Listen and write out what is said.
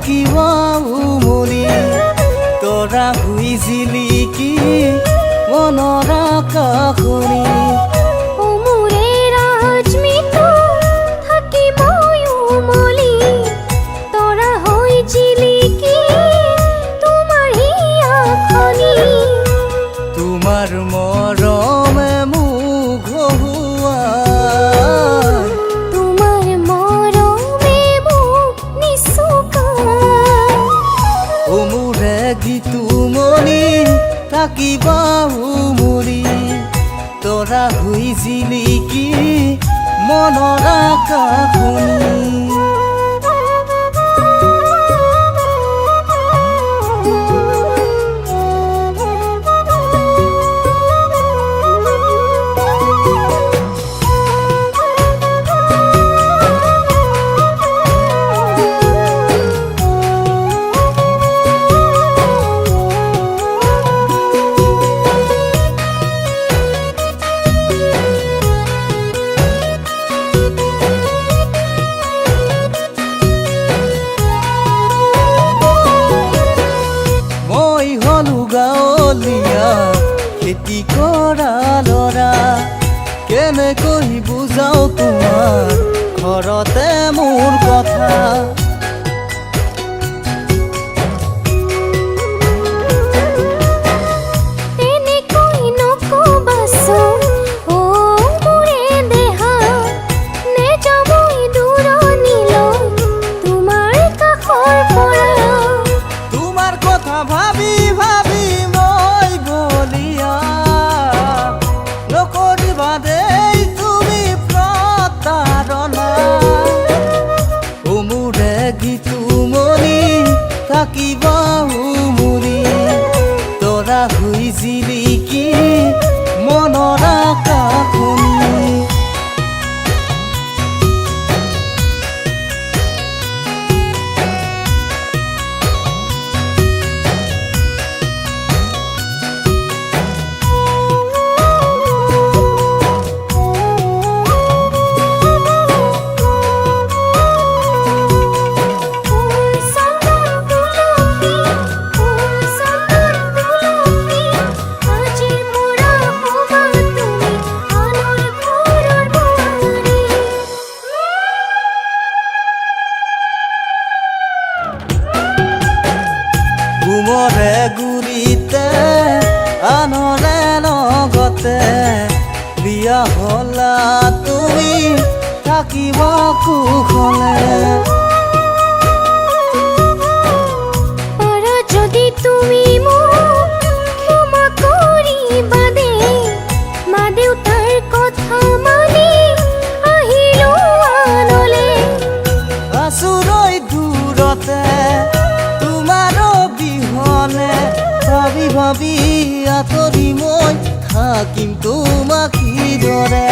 থাকিবা উমলি তৰা হৈ জিলিকি মনৰ আকাশনি তোমাৰ মৰমে মোক হহুৱাই তোমাৰ মৰমে মোক নিচুকাই মোৰে গীতুমণি থাকিবা উমলি তৰা হৈ জিলিকি মনৰ আকাশনি গাঁৱলীয়া খেতি কৰা ল'ৰা কেনেকৈ বুজাও তোমাৰ ঘৰতে মোৰ কথা ভাবি ভাবি মই বলিয়া নকৰিবা দেই তুমি প্ৰতাৰণা মোৰে গীতুমণি থাকিবা উমলি তৰা হৈ জিলিকি মনৰ আকাশনি ঘুমৰে গুৰিতে আনৰে লগতে বিয়া হলা তুমি থাকিবা কুশলে যদি তুমি মোক ক্ষমা কৰিবা দেই মা দেউতাৰ কথা মানি আহিলো আনলে আছুৰৈ দূৰতে ভাবি ভাবি আঁতৰি মই থাকিম তোমাক কিদৰে